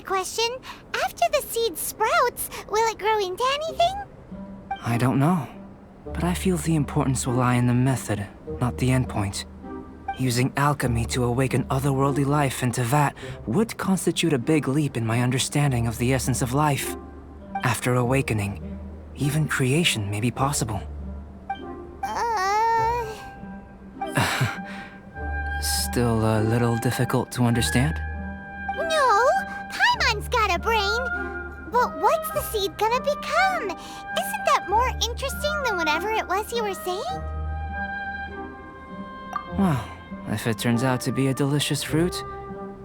question. After the seed sprouts, will it grow into anything? I don't know, but I feel the importance will lie in the method, not the endpoint. Using alchemy to awaken otherworldly life into that would constitute a big leap in my understanding of the essence of life. After awakening, even creation may be possible. Still a little difficult to understand? No, Paimon's got a brain. But what's the seed gonna become? Isn't that more interesting than whatever it was you were saying? Well, if it turns out to be a delicious fruit,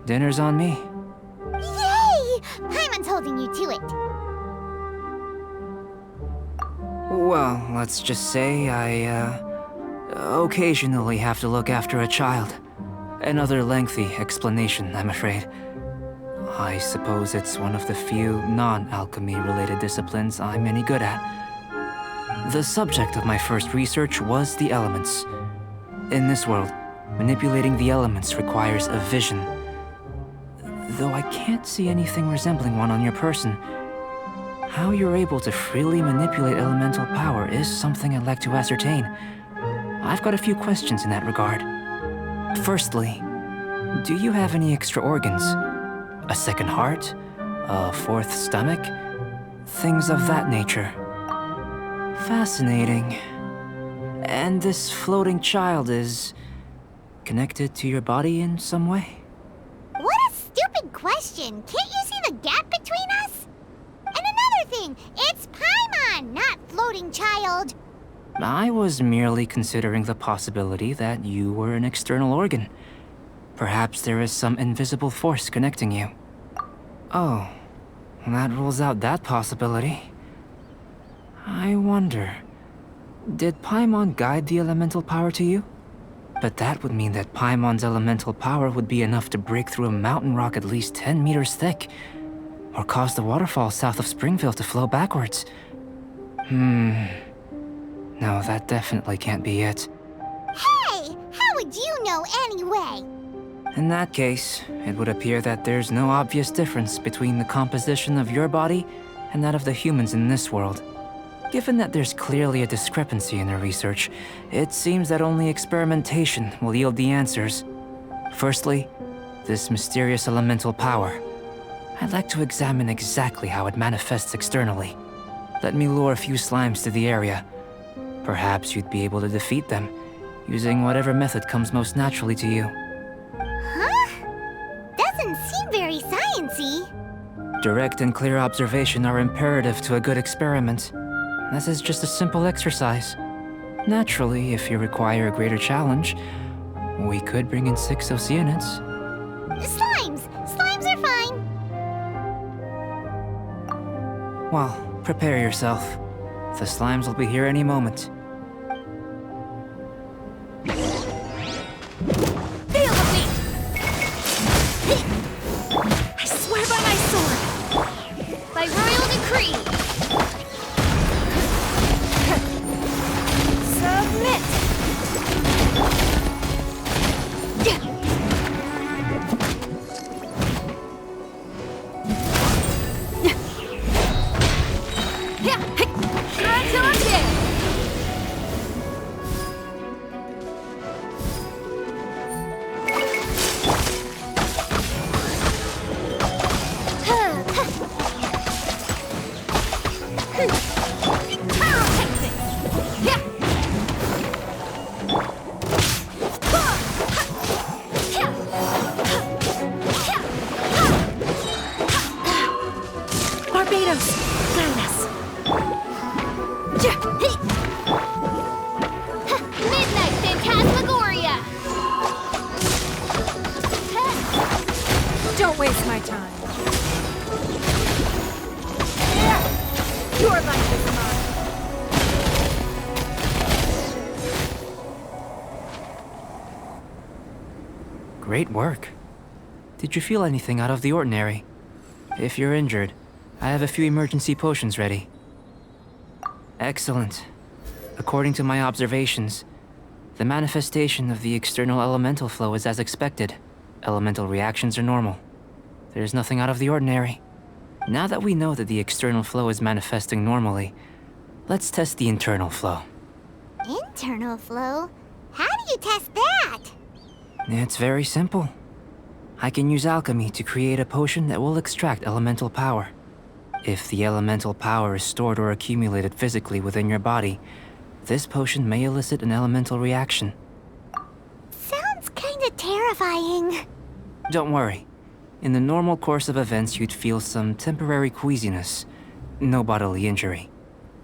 dinner's on me. Yay! Paimon's holding you to it. Well, let's just say I, occasionally have to look after a child. Another lengthy explanation, I'm afraid. I suppose it's one of the few non-alchemy-related disciplines I'm any good at. The subject of my first research was the elements. In this world, manipulating the elements requires a vision. Though I can't see anything resembling one on your person, how you're able to freely manipulate elemental power is something I'd like to ascertain. I've got a few questions in that regard. Firstly, do you have any extra organs? A second heart? A fourth stomach? Things of that nature. Fascinating. And this floating child is connected to your body in some way? What a stupid question! Can't you see the gap between us? And another thing, it's Paimon, not floating child. I was merely considering the possibility that you were an external organ. Perhaps there is some invisible force connecting you. Oh, that rules out that possibility. I wonder, did Paimon guide the elemental power to you? But that would mean that Paimon's elemental power would be enough to break through a mountain rock at least 10 meters thick, or cause the waterfall south of Springville to flow backwards. No, that definitely can't be it. Hey! How would you know anyway? In that case, it would appear that there's no obvious difference between the composition of your body and that of the humans in this world. Given that there's clearly a discrepancy in their research, it seems that only experimentation will yield the answers. Firstly, this mysterious elemental power. I'd like to examine exactly how it manifests externally. Let me lure a few slimes to the area. Perhaps you'd be able to defeat them, using whatever method comes most naturally to you. Huh? Doesn't seem very sciencey. Direct and clear observation are imperative to a good experiment. This is just a simple exercise. Naturally, if you require a greater challenge, we could bring in 6 Oceanids. Slimes! Slimes are fine. Well, prepare yourself. The slimes will be here any moment. Feel the beat! I swear by my sword! By royal decree! Submit! Don't waste my time. Your life is mine. Great work. Did you feel anything out of the ordinary? If you're injured, I have a few emergency potions ready. Excellent. According to my observations, the manifestation of the external elemental flow is as expected. Elemental reactions are normal. There's nothing out of the ordinary. Now that we know that the external flow is manifesting normally, let's test the internal flow. Internal flow? How do you test that? It's very simple. I can use alchemy to create a potion that will extract elemental power. If the elemental power is stored or accumulated physically within your body, this potion may elicit an elemental reaction. Sounds kinda terrifying. Don't worry. In the normal course of events, you'd feel some temporary queasiness. No bodily injury.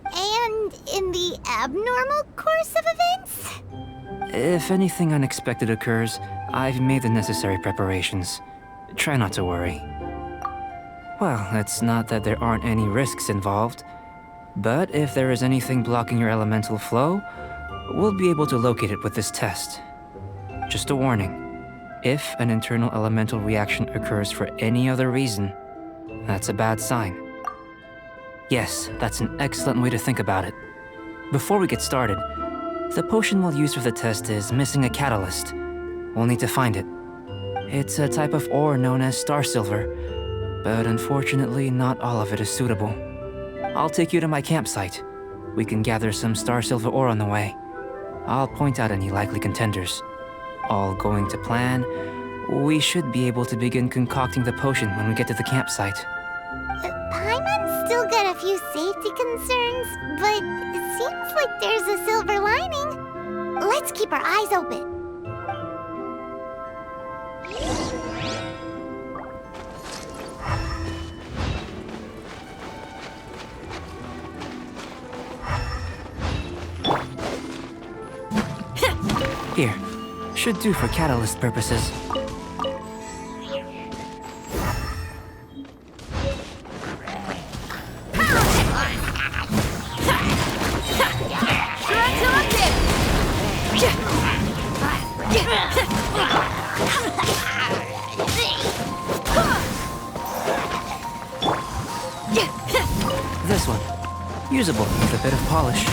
And in the abnormal course of events? If anything unexpected occurs, I've made the necessary preparations. Try not to worry. Well, it's not that there aren't any risks involved, but if there is anything blocking your elemental flow, we'll be able to locate it with this test. Just a warning. If an internal elemental reaction occurs for any other reason, that's a bad sign. Yes, that's an excellent way to think about it. Before we get started, the potion we'll use for the test is missing a catalyst. We'll need to find it. It's a type of ore known as star silver, but unfortunately not all of it is suitable. I'll take you to my campsite. We can gather some star silver ore on the way. I'll point out any likely contenders. All going to plan, we should be able to begin concocting the potion when we get to the campsite. Paimon's still got a few safety concerns, but it seems like there's a silver lining. Let's keep our eyes open. Here, should do for catalyst purposes. This one, usable with a bit of polish.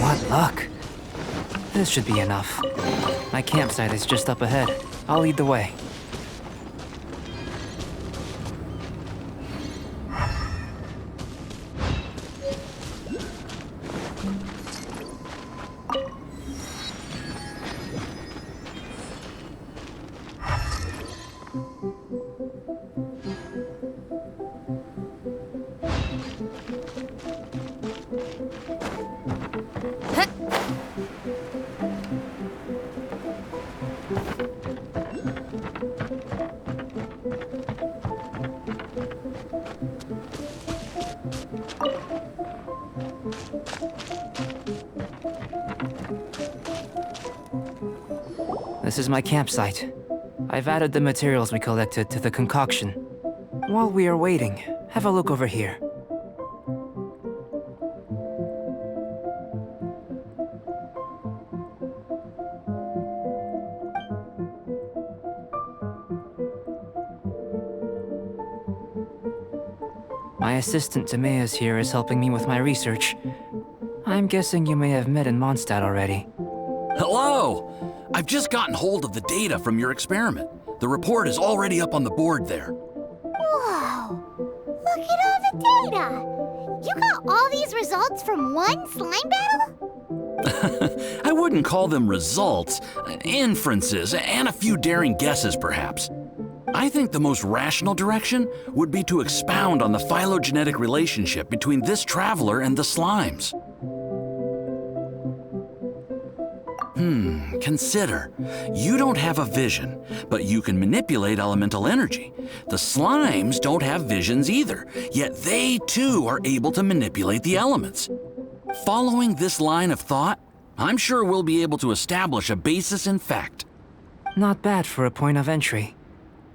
What luck. This should be enough. My campsite is just up ahead. I'll lead the way. This is my campsite. I've added the materials we collected to the concoction. While we are waiting, have a look over here. My assistant Timaeus here is helping me with my research. I'm guessing you may have met in Mondstadt already. Hello! I've just gotten hold of the data from your experiment. The report is already up on the board there. Whoa! Look at all the data! You got all these results from one slime battle? I wouldn't call them results, inferences, and a few daring guesses perhaps. I think the most rational direction would be to expound on the phylogenetic relationship between this traveler and the slimes. Consider. You don't have a vision, but you can manipulate elemental energy. The slimes don't have visions either, yet they too are able to manipulate the elements. Following this line of thought, I'm sure we'll be able to establish a basis in fact. Not bad for a point of entry.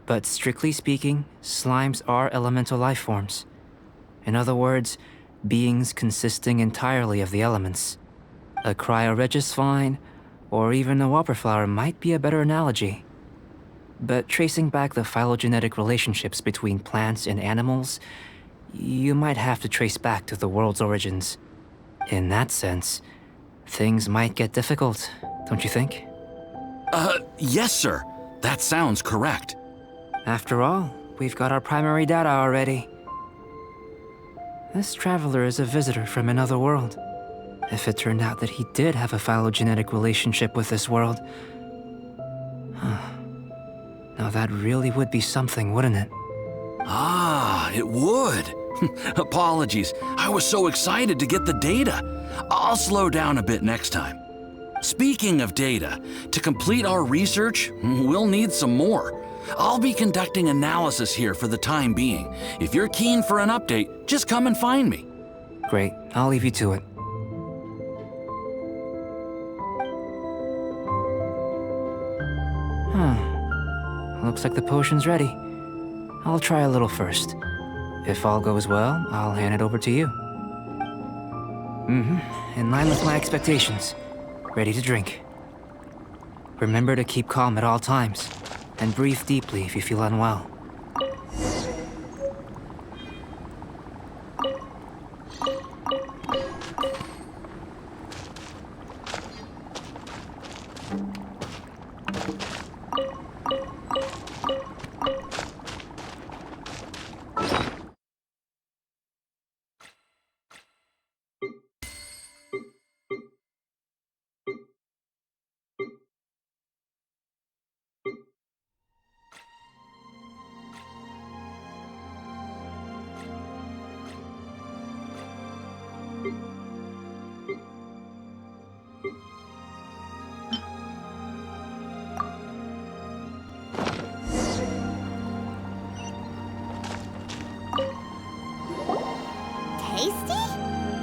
But strictly speaking, slimes are elemental life forms. In other words, beings consisting entirely of the elements. A cryoregisvine, or even a whopperflower might be a better analogy. But tracing back the phylogenetic relationships between plants and animals, you might have to trace back to the world's origins. In that sense, things might get difficult, don't you think? Yes, sir. That sounds correct. After all, we've got our primary data already. This traveler is a visitor from another world. If it turned out that he did have a phylogenetic relationship with this world... Now that really would be something, wouldn't it? Ah, it would. Apologies. I was so excited to get the data. I'll slow down a bit next time. Speaking of data, to complete our research, we'll need some more. I'll be conducting analysis here for the time being. If you're keen for an update, just come and find me. Great, I'll leave you to it. Looks like the potion's ready. I'll try a little first. If all goes well, I'll hand it over to you. In line with my expectations. Ready to drink. Remember to keep calm at all times, and breathe deeply if you feel unwell.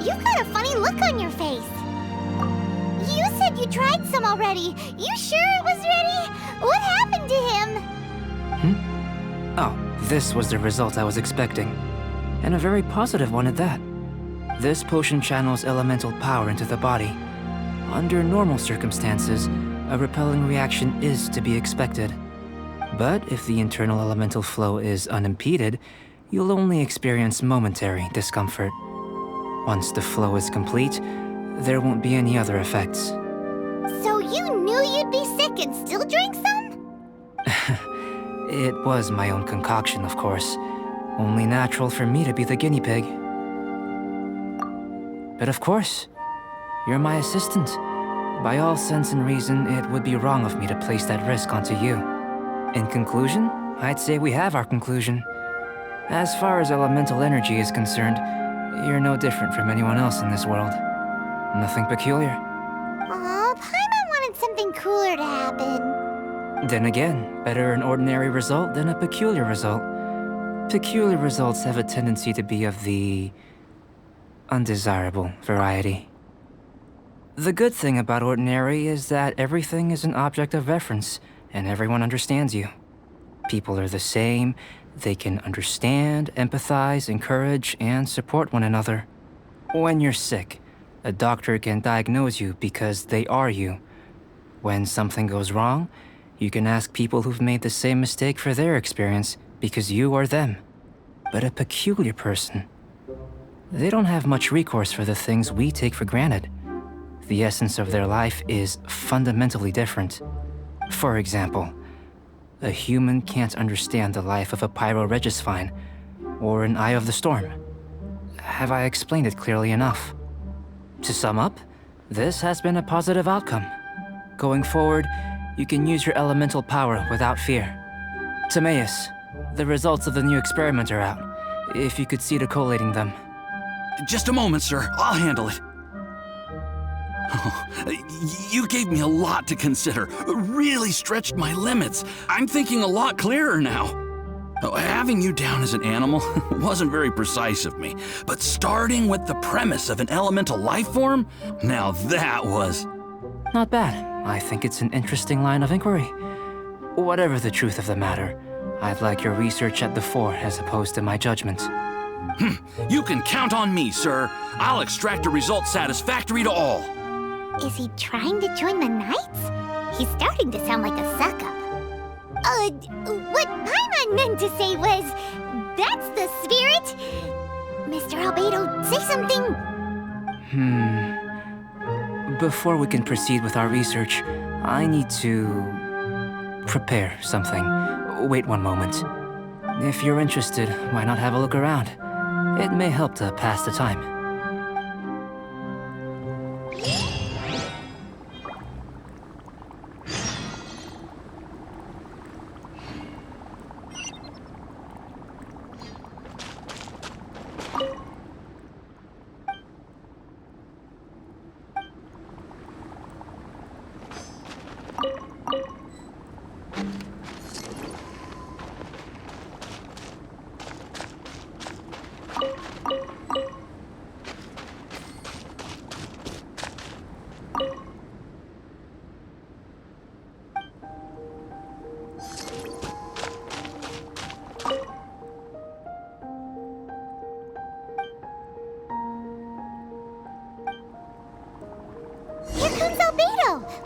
You've got a funny look on your face. You said you tried some already. You sure it was ready? What happened to him? Oh, this was the result I was expecting. And a very positive one at that. This potion channels elemental power into the body. Under normal circumstances, a repelling reaction is to be expected. But if the internal elemental flow is unimpeded, you'll only experience momentary discomfort. Once the flow is complete, there won't be any other effects. So you knew you'd be sick and still drank some? It was my own concoction, of course. Only natural for me to be the guinea pig. But of course, you're my assistant. By all sense and reason, it would be wrong of me to place that risk onto you. In conclusion, I'd say we have our conclusion. As far as elemental energy is concerned, you're no different from anyone else in this world. Nothing peculiar. Aw, Paimon wanted something cooler to happen. Then again, better an ordinary result than a peculiar result. Peculiar results have a tendency to be of the undesirable variety. The good thing about ordinary is that everything is an object of reference, and everyone understands you. People are the same. They can understand, empathize, encourage, and support one another. When you're sick, a doctor can diagnose you because they are you. When something goes wrong, you can ask people who've made the same mistake for their experience because you are them. But a peculiar person, they don't have much recourse for the things we take for granted. The essence of their life is fundamentally different. For example, a human can't understand the life of a pyroregisvine or an eye of the storm. Have I explained it clearly enough? To sum up, This has been a positive outcome. Going forward, you can use your elemental power without fear. Timaeus, the results of the new experiment are out. If you could see to collating them. Just a moment, sir. I'll handle it. Oh, you gave me a lot to consider. Really stretched my limits. I'm thinking a lot clearer now. Oh, having you down as an animal wasn't very precise of me, but starting with the premise of an elemental life form, now that was... Not bad. I think it's an interesting line of inquiry. Whatever the truth of the matter, I'd like your research at the fore as opposed to my judgment. You can count on me, sir. I'll extract a result satisfactory to all. Is he trying to join the Knights? He's starting to sound like a suck-up. What Paimon meant to say was, that's the spirit. Mr. Albedo, say something. Before we can proceed with our research, I need to prepare something. Wait one moment. If you're interested, why not have a look around? It may help to pass the time. Here comes Albedo.